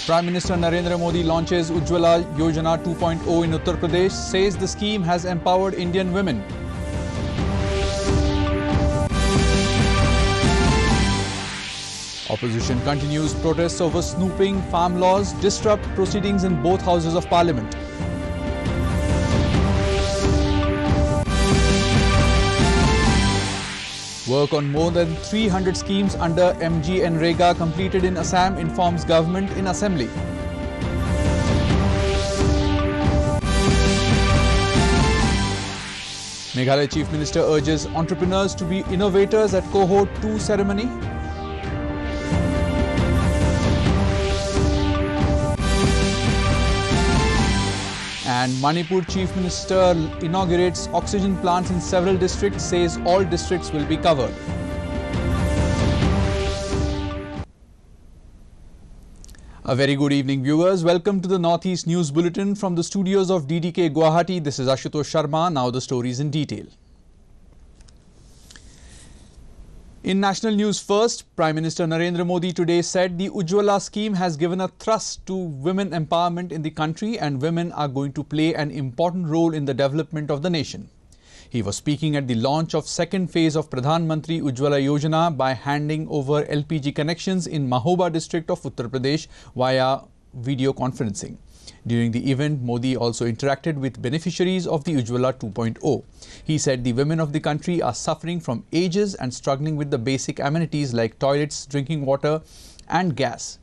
Prime Minister Narendra Modi launches Ujjwala Yojana 2.0 in Uttar Pradesh, says the scheme has empowered Indian women. Opposition continues protests over snooping, farm laws, disrupt proceedings in both houses of parliament. Work on more than 300 schemes under MGNREGA completed in Assam, informs government in Assembly. Meghalaya Chief Minister urges entrepreneurs to be innovators at Cohort 2 ceremony. And Manipur Chief Minister inaugurates oxygen plants in several districts, says all districts will be covered. A very good evening, viewers. Welcome to the Northeast News Bulletin from the studios of DDK Guwahati. This is Ashutosh Sharma. Now the stories in detail. In national news first, Prime Minister Narendra Modi today said the Ujjwala scheme has given a thrust to women empowerment in the country and women are going to play an important role in the development of the nation. He was speaking at the launch of second phase of Pradhan Mantri Ujjwala Yojana by handing over LPG connections in Mahoba district of Uttar Pradesh via video conferencing. During the event, Modi also interacted with beneficiaries of the Ujjwala 2.0. He said the women of the country are suffering from ages and struggling with the basic amenities like toilets, drinking water and gas.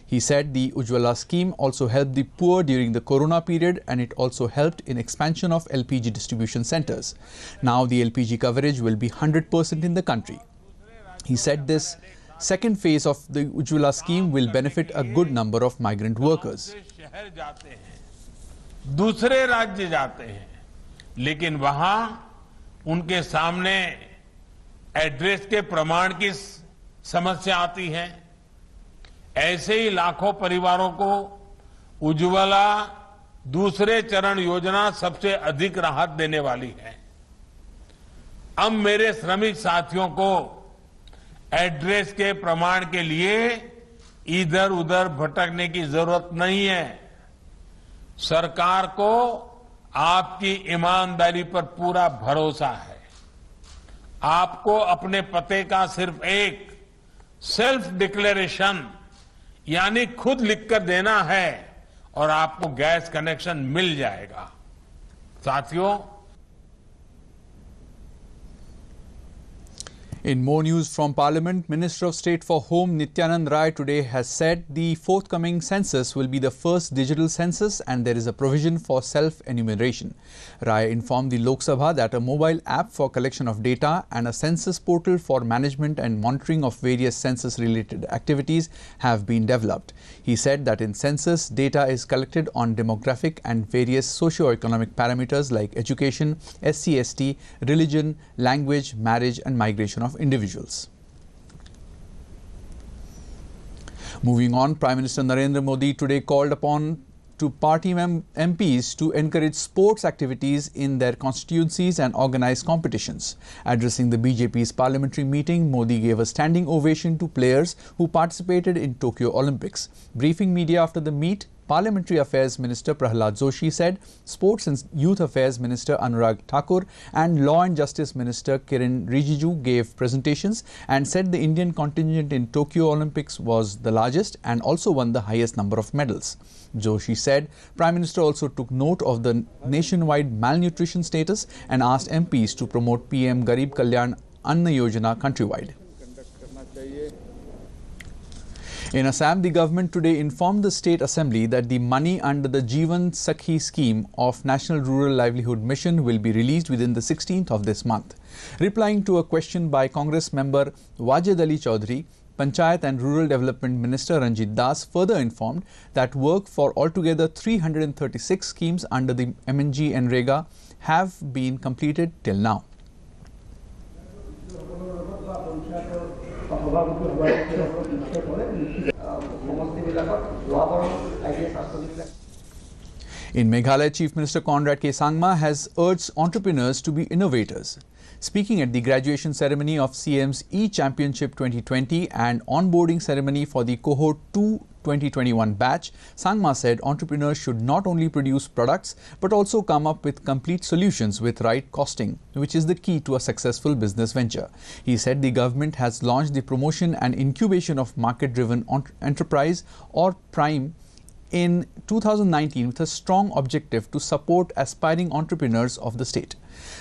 He said the Ujjwala scheme also helped the poor during the Corona period and it also helped in expansion of LPG distribution centers. Now the LPG coverage will be 100% in the country. He said this second phase of the Ujjwala scheme will benefit a good number of migrant workers. दूसरे राज्य जाते हैं, लेकिन वहां उनके सामने address के प्रमाण की समस्या आती है। ऐसे ही लाखों परिवारों को उज्ज्वला दूसरे चरण योजना सबसे अधिक राहत देने वाली है। अब मेरे श्रमिक साथियों को एड्रेस के प्रमाण के लिए इधर उधर भटकने की जरूरत नहीं है। सरकार को आपकी ईमानदारी पर पूरा भरोसा है। आपको अपने पते का सिर्फ एक सेल्फ डिक्लेरेशन यानी खुद लिखकर देना है और आपको गैस कनेक्शन मिल जाएगा। साथियों, in more news from Parliament, Minister of State for Home Nityanand Rai today has said the forthcoming census will be the first digital census and there is a provision for self-enumeration. Rai informed the Lok Sabha that a mobile app for collection of data and a census portal for management and monitoring of various census-related activities have been developed. He said that in census, data is collected on demographic and various socio-economic parameters like education, SC/ST, religion, language, marriage and migration of individuals. Moving on, Prime Minister Narendra Modi today called upon to party MPs to encourage sports activities in their constituencies and organize competitions. Addressing the BJP's parliamentary meeting, Modi gave a standing ovation to players who participated in Tokyo Olympics. Briefing media after the meet, Parliamentary Affairs Minister Prahlad Joshi said Sports and Youth Affairs Minister Anurag Thakur and Law and Justice Minister Kiren Rijiju gave presentations and said the Indian contingent in Tokyo Olympics was the largest and also won the highest number of medals. Joshi said Prime Minister also took note of the nationwide malnutrition status and asked MPs to promote PM Garib Kalyan Anna Yojana countrywide. In Assam, the government today informed the State Assembly that the money under the Jeevan Sakhi scheme of National Rural Livelihood Mission will be released within the 16th of this month. Replying to a question by Congress member Wajid Ali Chaudhary, Panchayat and Rural Development Minister Ranjit Das further informed that work for altogether 336 schemes under the MNGNREGA have been completed till now. In Meghalaya, Chief Minister Conrad K. Sangma has urged entrepreneurs to be innovators. Speaking at the graduation ceremony of CM's E-Championship 2020 and onboarding ceremony for the Cohort 2 2021 batch, Sangma said entrepreneurs should not only produce products but also come up with complete solutions with right costing, which is the key to a successful business venture. He said the government has launched the promotion and incubation of market-driven enterprise or PRIME in 2019 with a strong objective to support aspiring entrepreneurs of the state.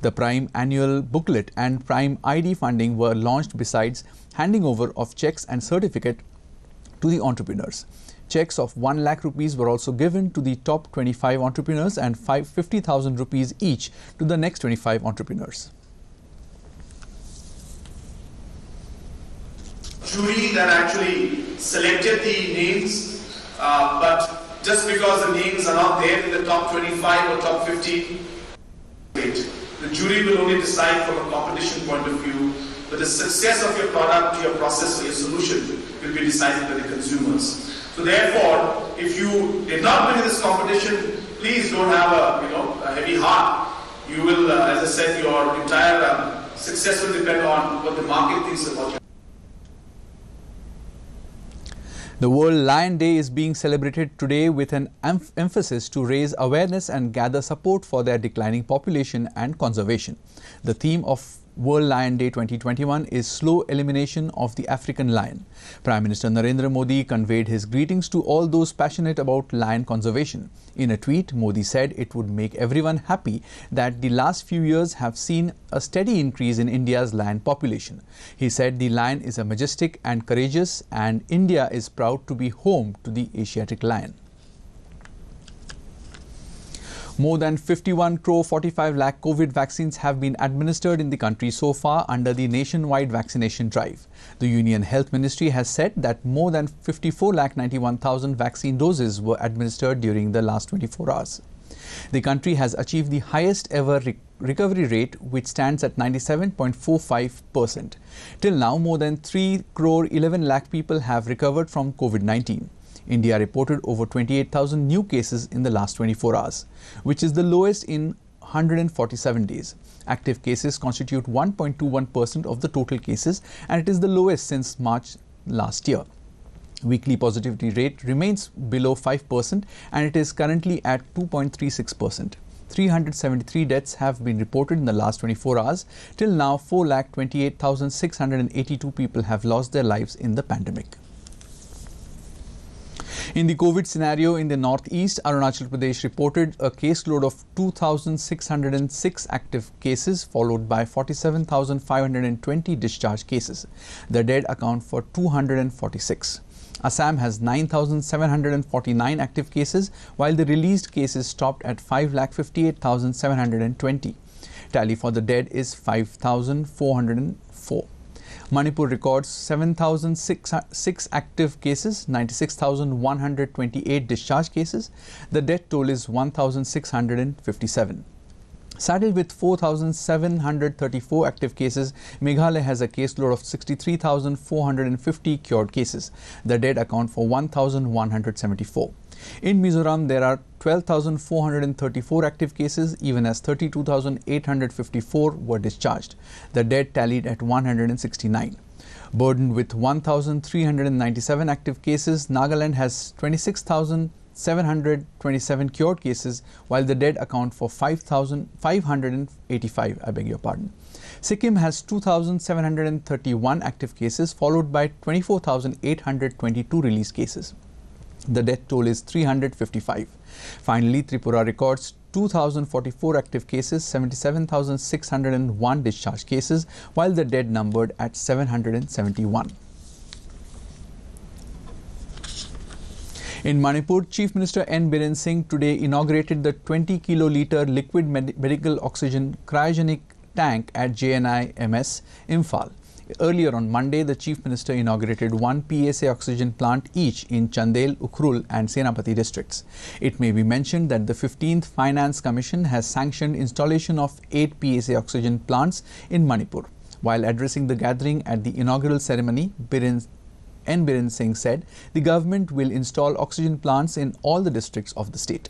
The PRIME annual booklet and PRIME ID funding were launched besides handing over of checks and certificate to the entrepreneurs. Checks of 1 lakh rupees were also given to the top 25 entrepreneurs and 50,000 rupees each to the next 25 entrepreneurs. Jury that actually selected the names, but just because the names are not there in the top 25 or top 50, the jury will only decide from a competition point of view, but the success of your product, your process, or your solution will be decided by the consumers. So therefore, if you did not win this competition, please don't have a heavy heart. You will, as I said, your entire success will depend on what the market thinks about you. The World Lion Day is being celebrated today with an emphasis to raise awareness and gather support for their declining population and conservation. The theme of World Lion Day 2021 is slow elimination of the African lion. Prime Minister Narendra Modi conveyed his greetings to all those passionate about lion conservation. In a tweet, Modi said it would make everyone happy that the last few years have seen a steady increase in India's lion population. He said the lion is a majestic and courageous, and India is proud to be home to the Asiatic lion. More than 51 crore 45 lakh COVID vaccines have been administered in the country so far under the nationwide vaccination drive. The Union Health Ministry has said that more than 54 lakh 91,000 vaccine doses were administered during the last 24 hours. The country has achieved the highest ever recovery rate, which stands at 97.45%. Till now, more than 3 crore 11 lakh people have recovered from COVID-19. India reported over 28,000 new cases in the last 24 hours, which is the lowest in 147 days. Active cases constitute 1.21% of the total cases, and it is the lowest since March last year. Weekly positivity rate remains below 5%, and it is currently at 2.36%. 373 deaths have been reported in the last 24 hours. Till now, 4,28,682 people have lost their lives in the pandemic. In the COVID scenario in the northeast, Arunachal Pradesh reported a caseload of 2,606 active cases, followed by 47,520 discharge cases. The dead account for 246. Assam has 9,749 active cases, while the released cases stopped at 5,58,720. Tally for the dead is 5,404. Manipur records 7,006 active cases, 96,128 discharge cases. The death toll is 1,657. Saddled with 4,734 active cases, Meghalaya has a caseload of 63,450 cured cases. The dead account for 1,174. In Mizoram, there are 12,434 active cases, even as 32,854 were discharged. The dead tallied at 169. Burdened with 1,397 active cases, Nagaland has 26,727 cured cases, while the dead account for 5,585. Sikkim has 2,731 active cases, followed by 24,822 released cases. The death toll is 355. Finally, Tripura records 2,044 active cases, 77,601 discharge cases, while the dead numbered at 771. In Manipur, Chief Minister N. Biren Singh today inaugurated the 20 kiloliter liquid medical oxygen cryogenic tank at JNIMS, Imphal. Earlier on Monday, the Chief Minister inaugurated 1 PSA oxygen plant each in Chandel, Ukhrul and Senapati districts. It may be mentioned that the 15th Finance Commission has sanctioned installation of 8 PSA oxygen plants in Manipur. While addressing the gathering at the inaugural ceremony, N. Biren Singh said the government will install oxygen plants in all the districts of the state.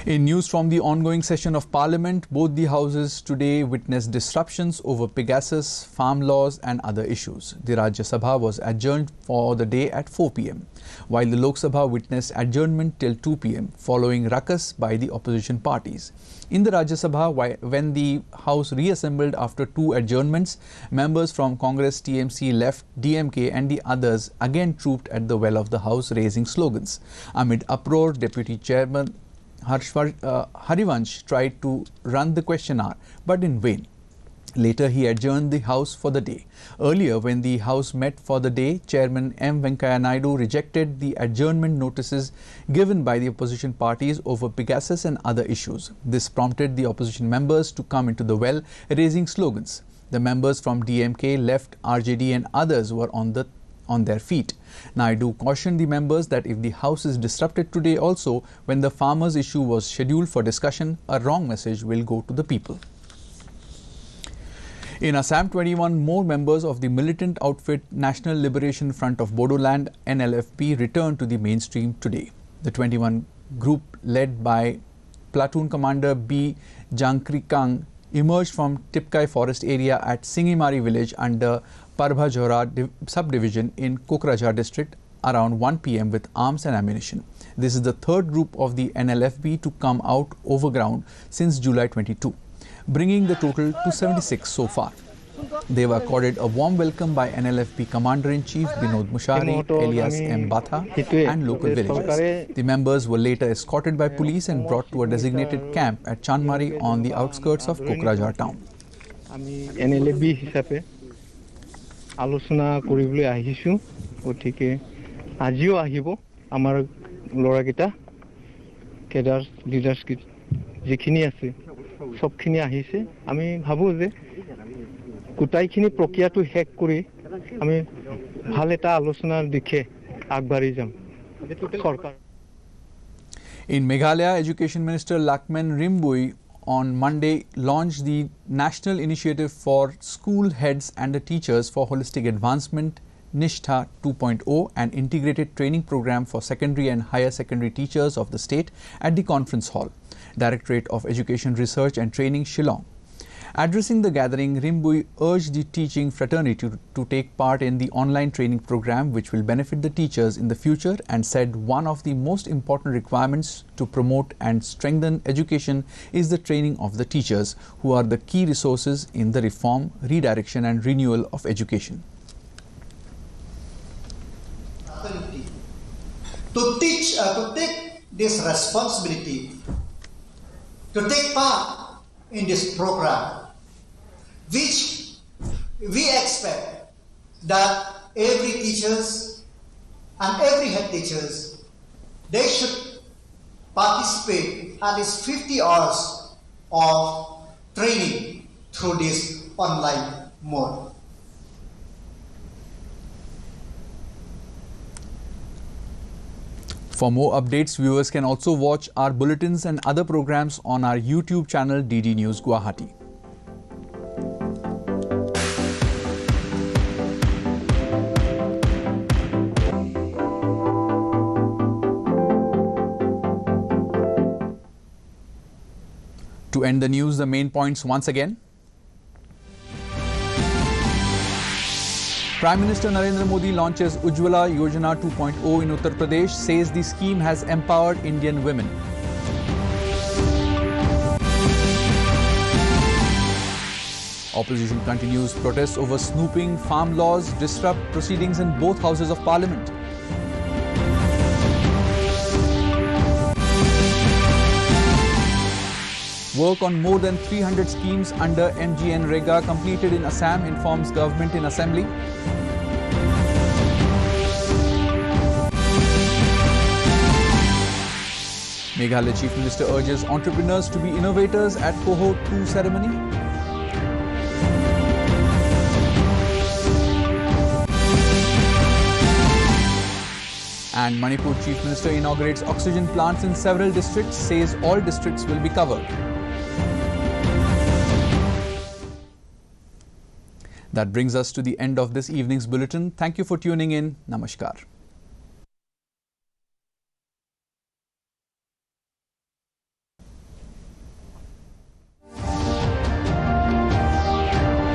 In news from the ongoing session of Parliament, both the houses today witnessed disruptions over Pegasus, farm laws and other issues. The Rajya Sabha was adjourned for the day at 4 p.m, while the Lok Sabha witnessed adjournment till 2 p.m, following ruckus by the opposition parties. In the Rajya Sabha, when the House reassembled after 2 adjournments, members from Congress, TMC, Left, DMK and the others again trooped at the well of the House, raising slogans. Amid uproar, Deputy Chairman Harivansh tried to run the question hour, but in vain. Later, he adjourned the House for the day. Earlier, when the House met for the day, Chairman M. Venkaiah Naidu rejected the adjournment notices given by the opposition parties over Pegasus and other issues. This prompted the opposition members to come into the well, raising slogans. The members from DMK, Left, RJD and others were on their feet. Naidu cautioned the members that if the House is disrupted today also, when the farmers' issue was scheduled for discussion, a wrong message will go to the people. In Assam, 21 more members of the militant outfit National Liberation Front of Bodoland (NLFB) returned to the mainstream today. The 21 group, led by Platoon Commander B. Jangkrikang, emerged from Tipkai forest area at Singimari village under Parbha Johra subdivision in Kokrajhar district around 1 p.m. with arms and ammunition. This is the third group of the NLFB to come out overground since July 22, bringing the total to 76 so far. They were accorded a warm welcome by NLFB Commander-in-Chief Binod Mushari, Elias M. Batha and local villagers. The members were later escorted by police and brought to a designated camp at Chanmari on the outskirts of Kokrajhar town. NLFB হিসাবে আলোচনা কৰিবলৈ আহিছো ওঠিকে আজিও আহিব আমাৰ লৰাকেটা cadre লিডাৰ্স যিখিনি আছে সবখিনি আহিছে আমি ভাবো যে গোটাইখিনি প্ৰক্ৰিয়াটো হেক কৰি আমি ভাল এটা আলোচনাৰ দিশে আগবাঢ়ি যাম সরকার। In Meghalaya, Education Minister Lakmen Rimbui on Monday launched the National Initiative for School Heads and the Teachers for Holistic Advancement Nishtha 2.0, an integrated training program for secondary and higher secondary teachers of the state at the Conference Hall, Directorate of Education Research and Training, Shillong. Addressing the gathering, Rimbui urged the teaching fraternity to take part in the online training program, which will benefit the teachers in the future, and said one of the most important requirements to promote and strengthen education is the training of the teachers, who are the key resources in the reform, redirection and renewal of education. To teach, to take this responsibility, to take part in this program, which we expect that every teachers and every head teachers, they should participate at least 50 hours of training through this online mode. For more updates, viewers can also watch our bulletins and other programs on our YouTube channel DD News Guwahati. To end the news, the main points once again. Prime Minister Narendra Modi launches Ujjwala Yojana 2.0 in Uttar Pradesh, says the scheme has empowered Indian women. Opposition continues protests over snooping, farm laws, disrupt proceedings in both houses of parliament. Work on more than 300 schemes under MGNREGA completed in Assam, informs government in assembly. Meghalaya Chief Minister urges entrepreneurs to be innovators at Cohort 2 ceremony. And Manipur Chief Minister inaugurates oxygen plants in several districts, says all districts will be covered. That brings us to the end of this evening's bulletin. Thank you for tuning in. Namaskar.